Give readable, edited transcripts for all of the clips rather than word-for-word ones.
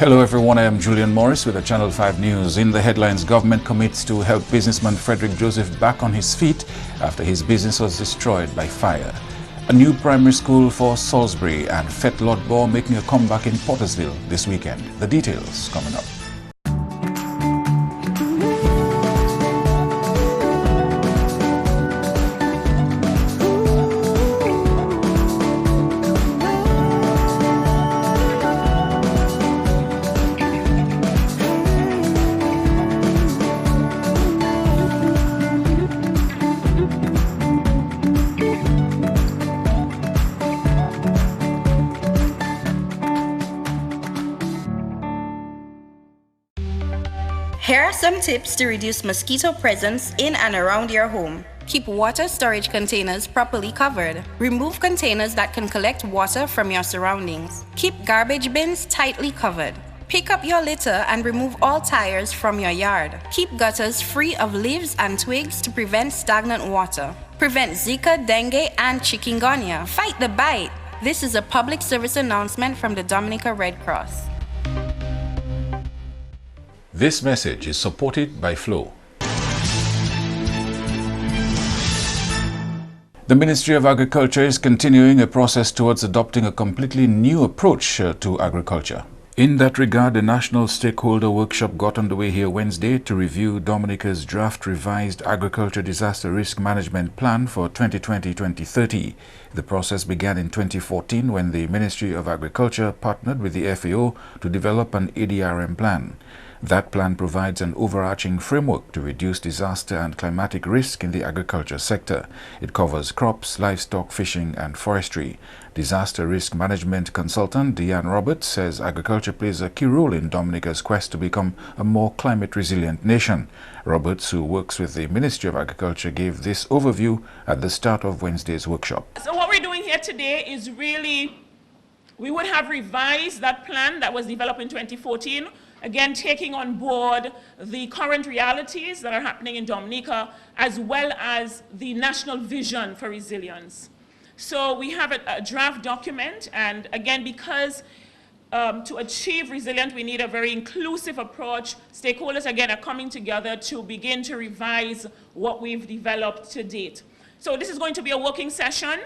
Hello everyone, I am Julian Morris with the Channel 5 News. In the headlines, government commits to help businessman Frederick Joseph back on his feet after his business was destroyed by fire. A new primary school for Salisbury and Fetlot Ball making a comeback in Pottersville this weekend. The details coming up. Here are some tips to reduce mosquito presence in and around your home. Keep water storage containers properly covered. Remove containers that can collect water from your surroundings. Keep garbage bins tightly covered. Pick up your litter and remove all tires from your yard. Keep gutters free of leaves and twigs to prevent stagnant water. Prevent Zika, dengue, and chikungunya. Fight the bite. This is a public service announcement from the Dominica Red Cross. This message is supported by Flow. The Ministry of Agriculture is continuing a process towards adopting a completely new approach to agriculture. In that regard, the National Stakeholder Workshop got underway here Wednesday to review Dominica's draft revised Agriculture Disaster Risk Management Plan for 2020-2030. The process began in 2014 when the Ministry of Agriculture partnered with the FAO to develop an ADRM plan. That plan provides an overarching framework to reduce disaster and climatic risk in the agriculture sector. It covers crops, livestock, fishing, and forestry. Disaster risk management consultant Deanne Roberts says agriculture plays a key role in Dominica's quest to become a more climate-resilient nation. Roberts, who works with the Ministry of Agriculture, gave this overview at the start of Wednesday's workshop. So what we're doing here today is really, we would have revised that plan that was developed in 2014, again, taking on board the current realities that are happening in Dominica, as well as the national vision for resilience. So we have a draft document, and again, because to achieve resilience, we need a very inclusive approach. Stakeholders, again, are coming together to begin to revise what we've developed to date. So this is going to be a working session,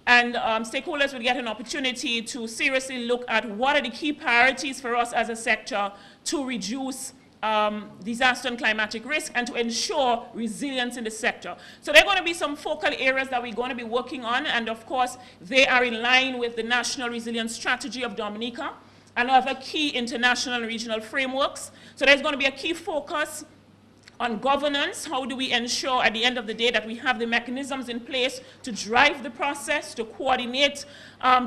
and stakeholders will get an opportunity to seriously look at what are the key priorities for us as a sector to reduce disaster and climatic risk and to ensure resilience in the sector. So there are going to be some focal areas that we're going to be working on, and of course they are in line with the National Resilience Strategy of Dominica and other key international and regional frameworks. So there's going to be a key focus on governance. How do we ensure at the end of the day that we have the mechanisms in place to drive the process, to coordinate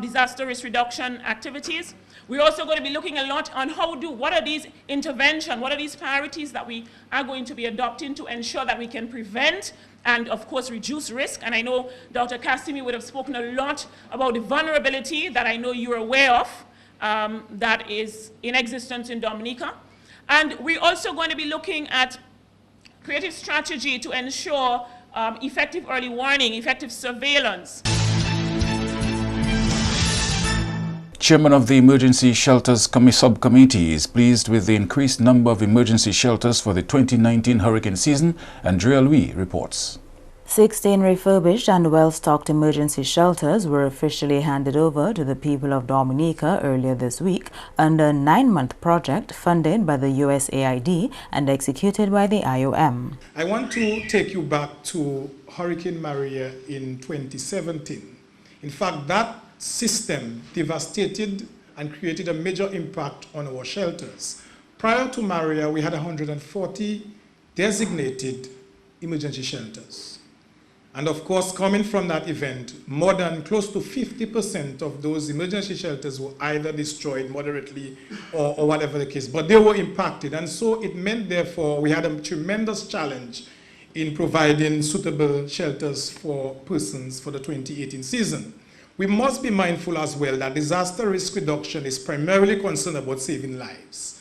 disaster risk reduction activities? We're also going to be looking a lot on what are these interventions, what are these priorities that we are going to be adopting to ensure that we can prevent and, of course, reduce risk. And I know Dr. Kastimi would have spoken a lot about the vulnerability that I know you're aware of that is in existence in Dominica. And we're also going to be looking at creative strategy to ensure effective early warning, effective surveillance. Chairman of the Emergency Shelters Subcommittee is pleased with the increased number of emergency shelters for the 2019 hurricane season. Andrea Louis reports. 16 refurbished and well-stocked emergency shelters were officially handed over to the people of Dominica earlier this week under a 9-month project funded by the USAID and executed by the IOM. I want to take you back to Hurricane Maria in 2017. In fact, that system devastated and created a major impact on our shelters. Prior to Maria, we had 140 designated emergency shelters. And of course, coming from that event, more than close to 50% of those emergency shelters were either destroyed moderately or whatever the case, but they were impacted. And so it meant, therefore, we had a tremendous challenge in providing suitable shelters for persons for the 2018 season. We must be mindful as well that disaster risk reduction is primarily concerned about saving lives.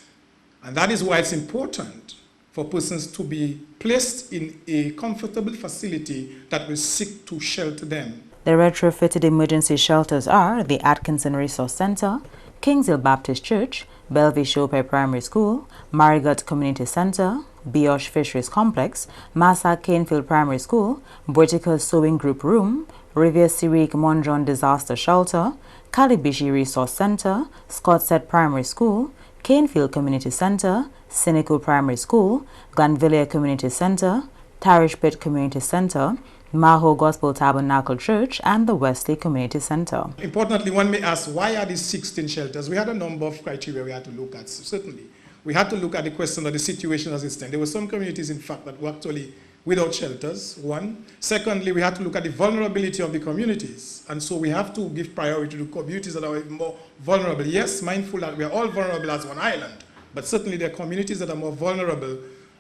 And that is why it's important for persons to be placed in a comfortable facility that will seek to shelter them. The retrofitted emergency shelters are the Atkinson Resource Center, Kingshill Baptist Church, Bellevue Showpay Primary School, Marigot Community Center, Biosh Fisheries Complex, Massa Canefield Primary School, Vertical Sewing Group Room, Rivier Sirik Mondron Disaster Shelter, Calibishi Resource Center, Scottsett Primary School, Canefield Community Center, Senecal Primary School, Glenville Community Center, Tarish Pit Community Center, Maho Gospel Tabernacle Church, and the Wesley Community Center. Importantly, one may ask, why are these 16 shelters? We had a number of criteria we had to look at, certainly. We had to look at the question of the situation as it stands. There were some communities, in fact, that were actually without shelters, one. Secondly, we had to look at the vulnerability of the communities. And so we have to give priority to communities that are more vulnerable. Yes, mindful that we are all vulnerable as one island, but certainly there are communities that are more vulnerable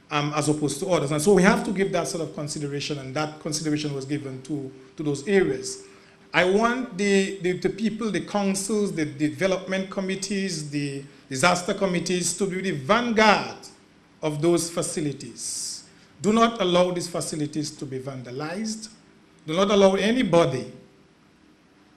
as opposed to others. And so we have to give that sort of consideration, and that consideration was given to those areas. I want the people, the councils, the development committees, the disaster committees to be the vanguard of those facilities. Do not allow these facilities to be vandalized. Do not allow anybody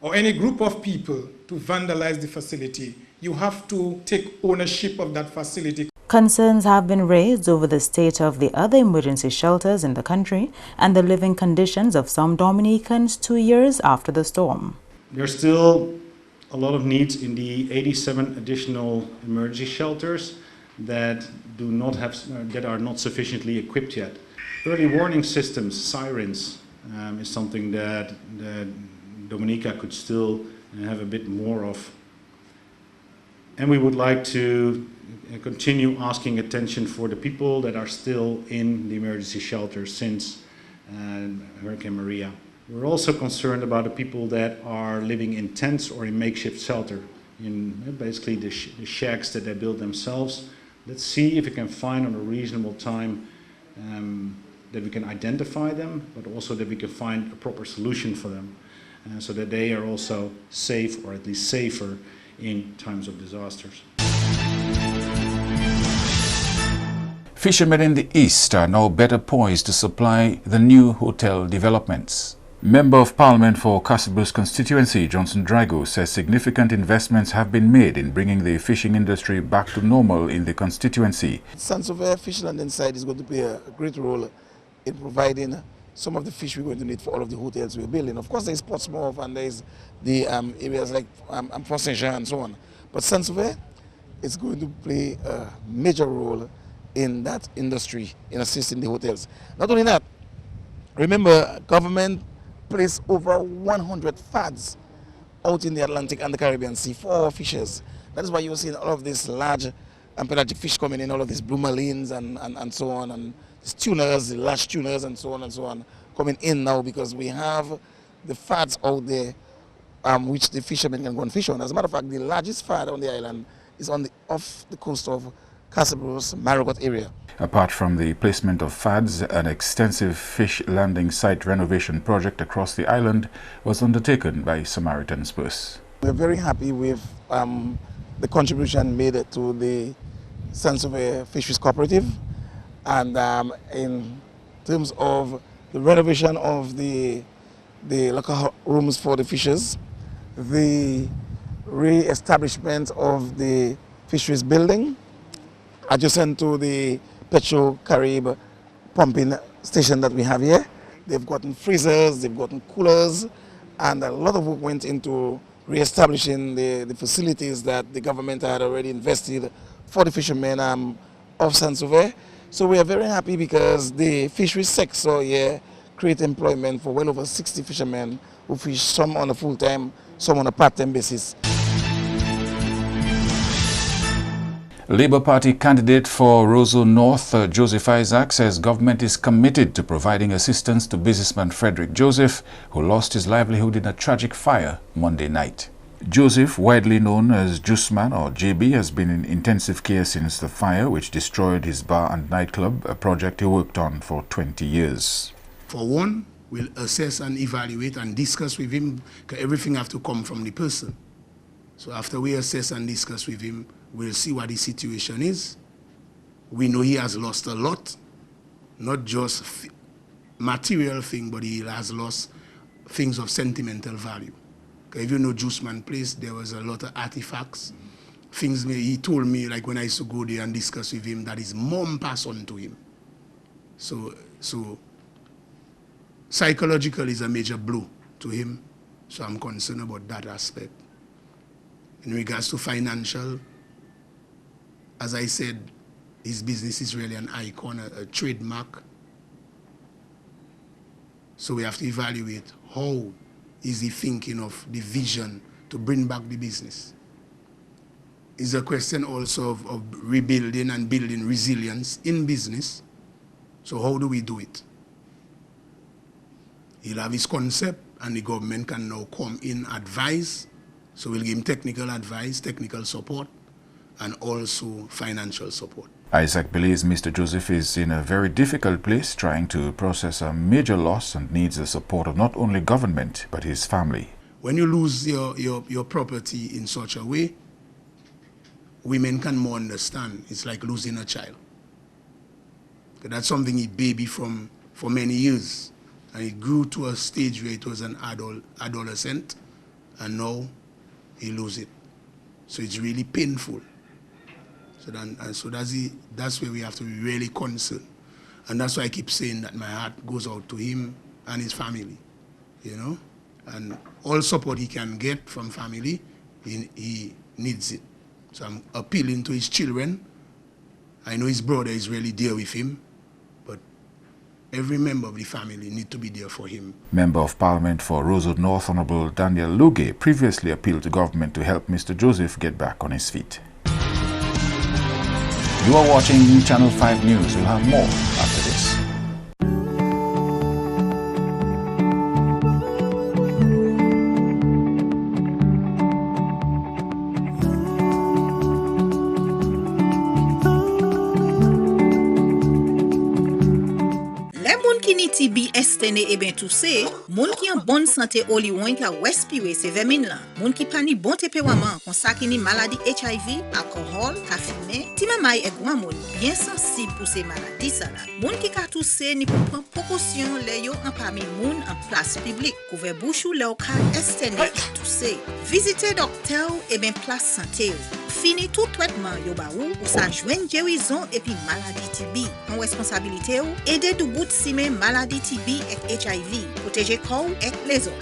or any group of people to vandalize the facility. You have to take ownership of that facility. Concerns have been raised over the state of the other emergency shelters in the country and the living conditions of some Dominicans 2 years after the storm. There's still a lot of needs in the 87 additional emergency shelters that that are not sufficiently equipped yet. Early warning systems, sirens, is something that Dominica could still have a bit more of. And we would like to continue asking attention for the people that are still in the emergency shelters since Hurricane Maria. We're also concerned about the people that are living in tents or in makeshift shelter, in basically the shacks that they build themselves. Let's see if we can find on a reasonable time that we can identify them, but also that we can find a proper solution for them so that they are also safe, or at least safer, in times of disasters. Fishermen in the East are now better poised to supply the new hotel developments. Member of Parliament for Castlebrooks constituency, Johnson Drago, says significant investments have been made in bringing the fishing industry back to normal in the constituency. Sansover Fish Landing site is going to play a great role in providing some of the fish we're going to need for all of the hotels we're building. Of course, there's Portsmouth and there's the areas like Port Saint Jean and so on. But Sansover is going to play a major role in that industry, in assisting the hotels. Not only that, remember, government placed over 100 fads out in the Atlantic and the Caribbean Sea for our fishers. That is why you're seeing all of these large pelagic fish coming in, all of these blue marlins and so on, and these tuners, the large tuners and so on coming in now, because we have the fads out there which the fishermen can go and fish on. As a matter of fact, the largest fad on the island is off the coast of Castlebrooks, Marigot area. Apart from the placement of fads, an extensive fish landing site renovation project across the island was undertaken by Samaritan Spurs. We're very happy with the contribution made to the Sansover Fisheries Cooperative, and in terms of the renovation of the locker rooms for the fishers, the re-establishment of the fisheries building adjacent to the Petro-Carib pumping station that we have here. They've gotten freezers, they've gotten coolers, and a lot of work went into re-establishing the facilities that the government had already invested for the fishermen of Sansover. So we are very happy because the fisheries sector here create employment for well over 60 fishermen who fish, some on a full-time, some on a part-time basis. Labour Party candidate for Roseau North, Joseph Isaac, says government is committed to providing assistance to businessman Frederick Joseph, who lost his livelihood in a tragic fire Monday night. Joseph, widely known as Juiceman or JB, has been in intensive care since the fire, which destroyed his bar and nightclub, a project he worked on for 20 years. For one, we'll assess and evaluate and discuss with him, because everything has to come from the person. So after we assess and discuss with him, we'll see what the situation is. We know he has lost a lot, not just material thing, but he has lost things of sentimental value. If you know Juiceman Place, there was a lot of artifacts, he told me, like when I used to go there and discuss with him, that his mom passed on to him. So psychological is a major blow to him. So I'm concerned about that aspect. In regards to financial, as I said, his business is really an icon, a trademark. So we have to evaluate how is he thinking of the vision to bring back the business. It's a question also of rebuilding and building resilience in business. So how do we do it? He'll have his concept and the government can now come in, advise. So we'll give him technical advice, technical support, and also financial support. Isaac believes Mr. Joseph is in a very difficult place trying to process a major loss and needs the support of not only government but his family. When you lose your property in such a way, women can more understand. It's like losing a child. That's something he babied from for many years. And it grew to a stage where it was an adolescent, and now he loses it. So it's really painful. So that's where we have to be really concerned. And that's why I keep saying that my heart goes out to him and his family, you know? And all support he can get from family, he needs it. So I'm appealing to his children. I know his brother is really there with him, but every member of the family needs to be there for him. Member of Parliament for Rosewood North, Honorable Daniel Luge, previously appealed to government to help Mr. Joseph get back on his feet. You are watching Channel 5 News. We'll have more after this. TB estene et bien toussé, moun qui en bonne santé oli ouin ka respire c'est vermine là. Moun qui pani bon tempérament, kon sa ki ni maladie HIV, alcool, ka fumé, ti mamay et grand moun bien sensible pour ces maladies ça là. Moun qui ka toussé ni pour prendre précaution les yo en parmi moun en place publique, couvert bouche ou le ka estene et toussé. Visitez docteur et bien place santé. Fini tout traitement yo ba ou sa joine guérison et puis maladie TB. En responsabilité ou aider du bout de maladie TB et HIV, protéger corps et les autres.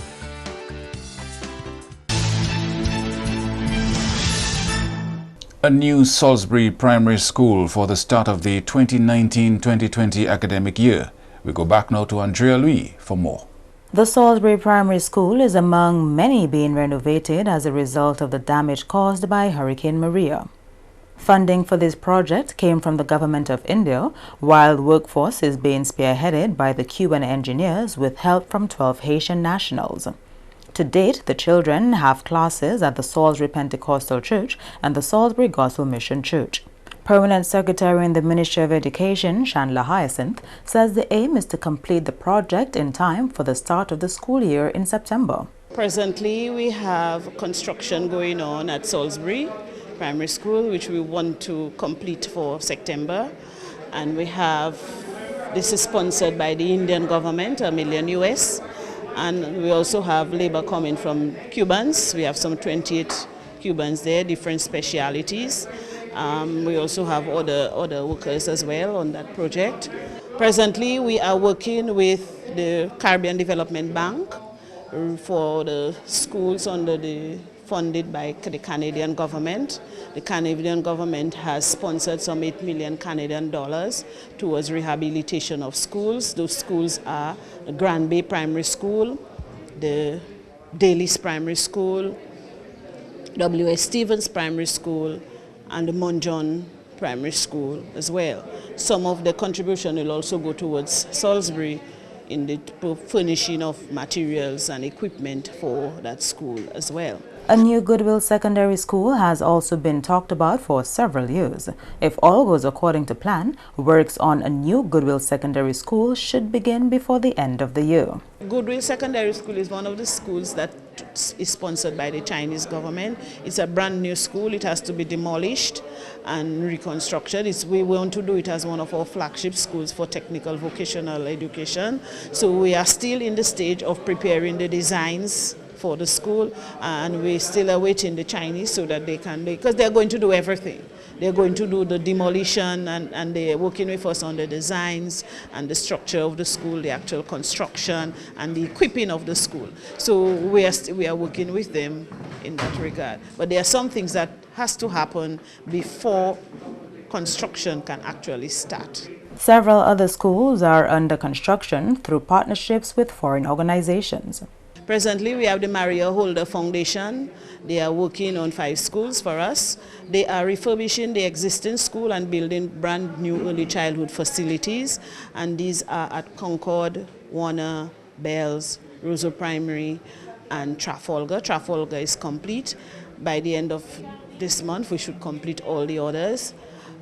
A new Salisbury Primary School for the start of the 2019-2020 academic year. We go back now to Andrea Louis for more. The Salisbury Primary School is among many being renovated as a result of the damage caused by Hurricane Maria. Funding for this project came from the Government of India, while the workforce is being spearheaded by the Cuban engineers with help from 12 Haitian nationals. To date, the children have classes at the Salisbury Pentecostal Church and the Salisbury Gospel Mission Church. Permanent Secretary in the Ministry of Education, Chandler Hyacinth, says the aim is to complete the project in time for the start of the school year in September. Presently, we have construction going on at Salisbury Primary School, which we want to complete for September. And this is sponsored by the Indian government, $1 million US. And we also have labor coming from Cubans. We have some 28 Cubans there, different specialities. We also have other workers as well on that project. Presently, we are working with the Caribbean Development Bank for the schools funded by the Canadian government. The Canadian government has sponsored some $8 million Canadian dollars towards rehabilitation of schools. Those schools are the Grand Bay Primary School, the Daly's Primary School, W.S. Stevens Primary School, and the Monjon Primary School as well. Some of the contribution will also go towards Salisbury in the furnishing of materials and equipment for that school as well. A new Goodwill Secondary School has also been talked about for several years. If all goes according to plan, works on a new Goodwill Secondary School should begin before the end of the year. Goodwill Secondary School is one of the schools that is sponsored by the Chinese government. It's a brand new school. It has to be demolished and reconstructed. We want to do it as one of our flagship schools for technical vocational education. So we are still in the stage of preparing the designs for the school, and we still are waiting the Chinese so that they can, because they're going to do everything. They're going to do the demolition, and they're working with us on the designs and the structure of the school, the actual construction and the equipping of the school. So we are working with them in that regard. But there are some things that has to happen before construction can actually start. Several other schools are under construction through partnerships with foreign organizations. Presently, we have the Maria Holder Foundation. They are working on 5 schools for us. They are refurbishing the existing school and building brand new early childhood facilities. And these are at Concord, Warner, Bells, Roseau Primary, and Trafalgar. Trafalgar is complete. By the end of this month, we should complete all the others.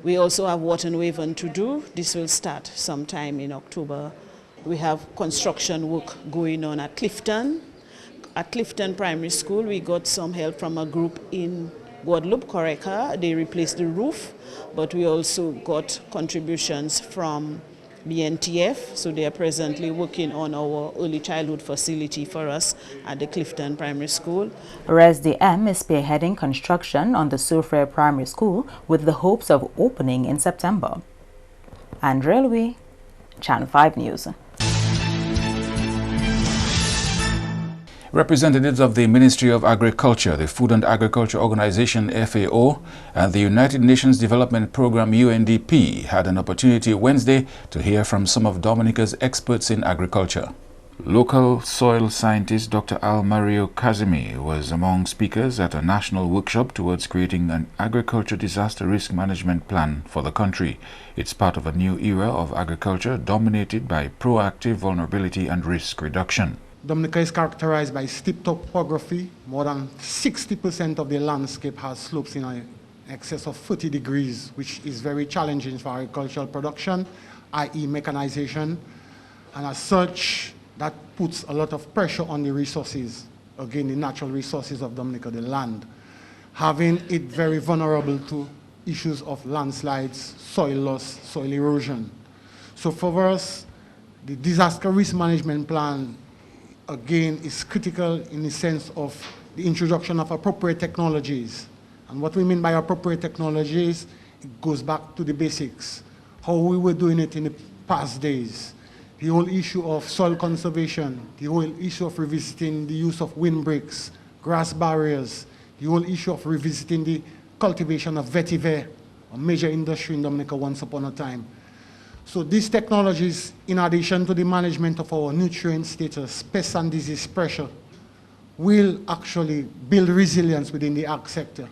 We also have Wharton Waven to do. This will start sometime in October. We have construction work going on at Clifton. At Clifton Primary School, we got some help from a group in Guadeloupe, Correca. They replaced the roof, but we also got contributions from BNTF, so they are presently working on our early childhood facility for us at the Clifton Primary School. ResDM is spearheading construction on the Soufriere Primary School with the hopes of opening in September. Andrea Louis, Channel 5 News. Representatives of the Ministry of Agriculture, the Food and Agriculture Organization FAO, and the United Nations Development Programme UNDP had an opportunity Wednesday to hear from some of Dominica's experts in agriculture. Local soil scientist Dr. Almario Kazimi was among speakers at a national workshop towards creating an agriculture disaster risk management plan for the country. It's part of a new era of agriculture dominated by proactive vulnerability and risk reduction. Dominica is characterized by steep topography. More than 60% of the landscape has slopes in excess of 40 degrees, which is very challenging for agricultural production, i.e. mechanization. And as such, that puts a lot of pressure on the resources, again, the natural resources of Dominica, the land, having it very vulnerable to issues of landslides, soil loss, soil erosion. So for us, the disaster risk management plan again is critical in the sense of the introduction of appropriate technologies. And what we mean by appropriate technologies, it goes back to the basics, how we were doing it in the past days. The whole issue of soil conservation, the whole issue of revisiting the use of windbreaks, grass barriers, the whole issue of revisiting the cultivation of vetiver, a major industry in Dominica once upon a time. So these technologies, in addition to the management of our nutrient status, pest and disease pressure, will actually build resilience within the ag sector.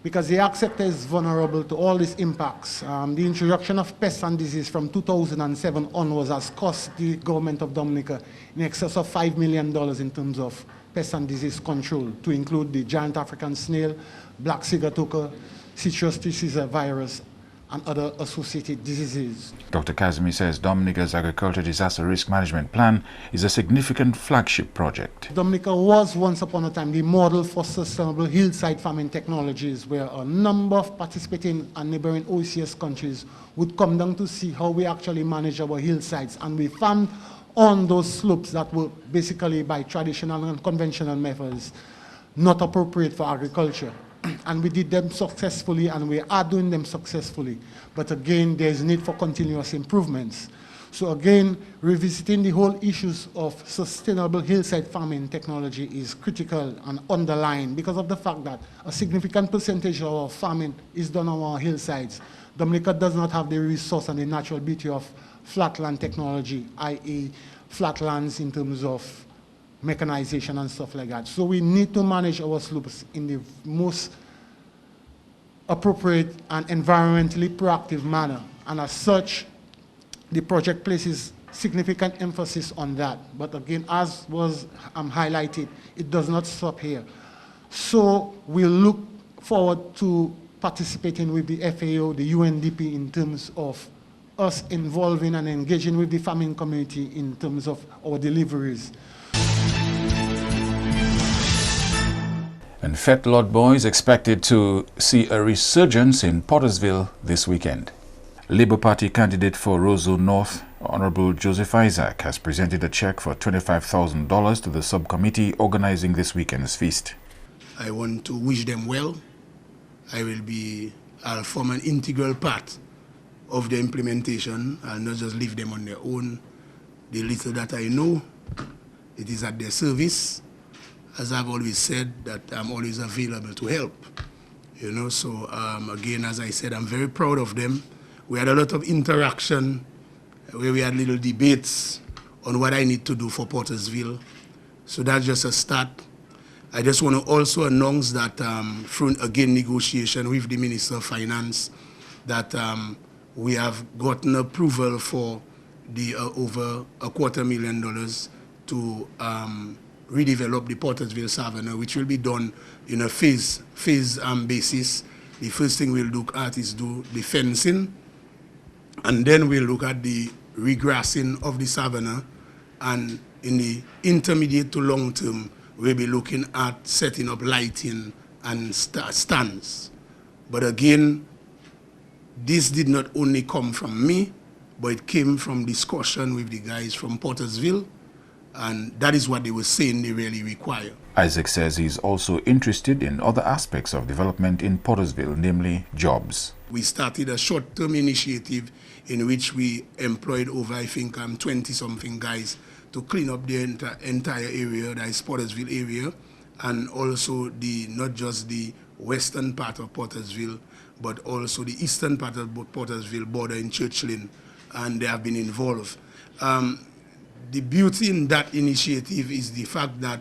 Because the ag sector is vulnerable to all these impacts. The introduction of pest and disease from 2007 onwards has cost the government of Dominica in excess of $5 million in terms of pest and disease control, to include the giant African snail, black sigatoka, citrus disease virus, and other associated diseases. Dr. Kazimi says Dominica's Agriculture Disaster Risk Management Plan is a significant flagship project. Dominica was once upon a time the model for sustainable hillside farming technologies, where a number of participating and neighboring OECS countries would come down to see how we actually manage our hillsides, and we farmed on those slopes that were basically, by traditional and conventional methods, not appropriate for agriculture. And we did them successfully, and we are doing them successfully. But again, there's need for continuous improvements. So again, revisiting the whole issues of sustainable hillside farming technology is critical and underlined because of the fact that a significant percentage of our farming is done on our hillsides. Dominica does not have the resource and the natural beauty of flatland technology, i.e. flatlands in terms of mechanization and stuff like that. So we need to manage our slopes in the most appropriate and environmentally proactive manner. And as such, the project places significant emphasis on that. But again, as was highlighted, it does not stop here. So we'll look forward to participating with the FAO, the UNDP, in terms of us involving and engaging with the farming community in terms of our deliveries. And Fete Lot Boy is expected to see a resurgence in Pottersville this weekend. Labour Party candidate for Roseau North, Honourable Joseph Isaac, has presented a cheque for $25,000 to the subcommittee organising this weekend's feast. I want to wish them well. I'll form an integral part of the implementation. I'll not just leave them on their own. The little that I know, it is at their service. As I've always said, that I'm always available to help. You know, so again, as I said, I'm very proud of them. We had a lot of interaction where we had little debates on what I need to do for Pottersville. So that's just a start. I just want to also announce that through, again, negotiation with the Minister of Finance, that we have gotten approval for the over $250,000 to redevelop the Pottersville Savannah, which will be done in a phase basis. The first thing we'll look at is do the fencing, and then we'll look at the regrassing of the Savannah, and in the intermediate to long term, we'll be looking at setting up lighting and stands. But again, this did not only come from me, but it came from discussion with the guys from Pottersville, and that is what they were saying they really require. Isaac says he's also interested in other aspects of development in Pottersville, namely jobs. We started a short-term initiative in which we employed over, I think, 20-something guys to clean up the entire area, that is Pottersville area, and also not just the western part of Pottersville, but also the eastern part of Pottersville border in Church Lane, and they have been involved. The beauty in that initiative is the fact that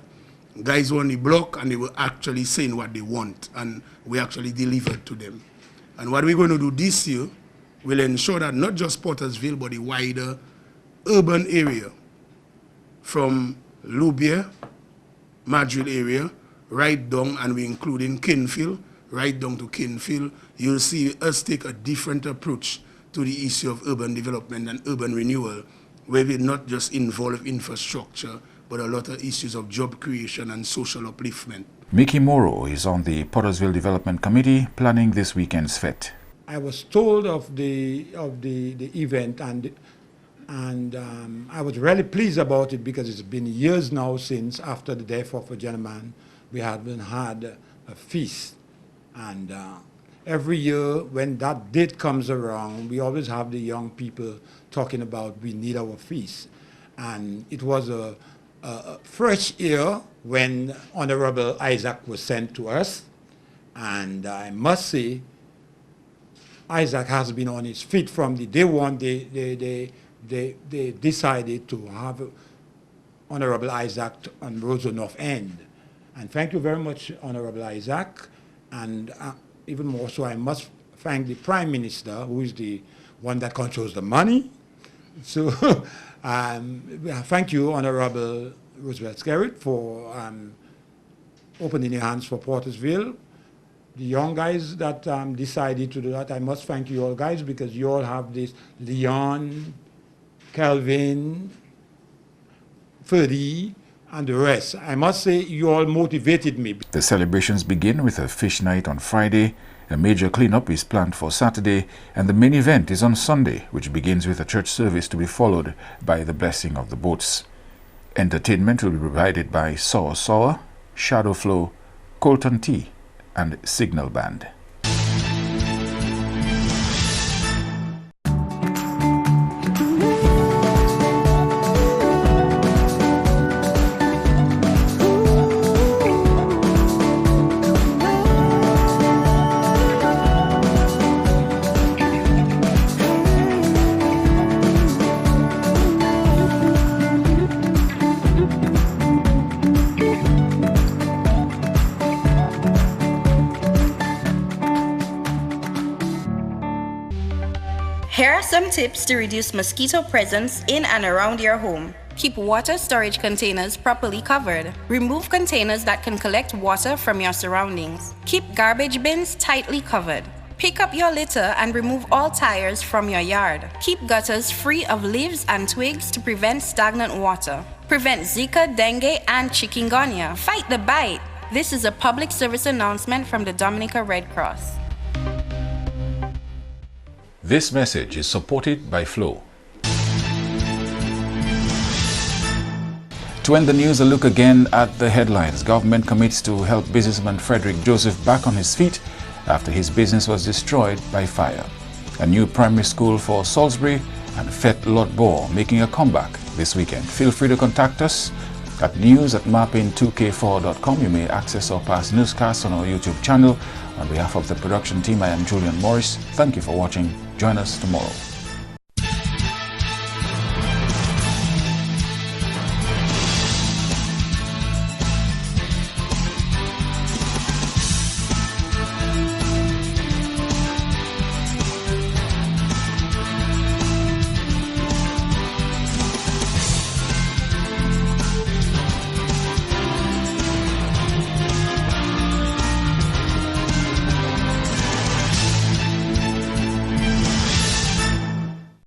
guys were on the block and they were actually saying what they want, and we actually delivered to them. And what we're going to do this year will ensure that not just Pottersville, but the wider urban area, from Loubier, Madrid area, right down, and we're including Kinfield, right down to Kinfield, you'll see us take a different approach to the issue of urban development and urban renewal, where we not just involve infrastructure, but a lot of issues of job creation and social upliftment. Mickey Morrow is on the Pottersville Development Committee planning this weekend's fete. I was told of the event, and I was really pleased about it because it's been years now since, after the death of a gentleman, we haven't had a feast. And every year when that date comes around, we always have the young people talking about we need our feast. And it was a fresh year when Honorable Isaac was sent to us. And I must say, Isaac has been on his feet from the day one they decided to have Honorable Isaac on Roseau North End. And thank you very much, Honorable Isaac. And even more so, I must thank the Prime Minister, who is the one that controls the money. So thank you, Honorable Roosevelt Skerritt, for opening your hands for Pottersville. The young guys that decided to do that, I must thank you all guys, because you all have this Leon, Kelvin, Ferdy, and the rest. I must say you all motivated me. The celebrations begin with a fish night on Friday, a major cleanup is planned for Saturday, and the main event is on Sunday, which begins with a church service to be followed by the blessing of the boats. Entertainment will be provided by Sour Sour, Shadow Flow, Colton Tea, and Signal Band. Here are some tips to reduce mosquito presence in and around your home. Keep water storage containers properly covered. Remove containers that can collect water from your surroundings. Keep garbage bins tightly covered. Pick up your litter and remove all tires from your yard. Keep gutters free of leaves and twigs to prevent stagnant water. Prevent Zika, dengue, and chikungunya. Fight the bite. This is a public service announcement from the Dominica Red Cross. This message is supported by Flow. To end the news, a look again at the headlines. Government commits to help businessman Frederick Joseph back on his feet after his business was destroyed by fire. A new primary school for Salisbury and Fet Lot Bor making a comeback this weekend. Feel free to contact us at news@marpin2k4.com. You may access our past newscasts on our YouTube channel. On behalf of the production team, I am Julian Morris. Thank you for watching. Join us tomorrow.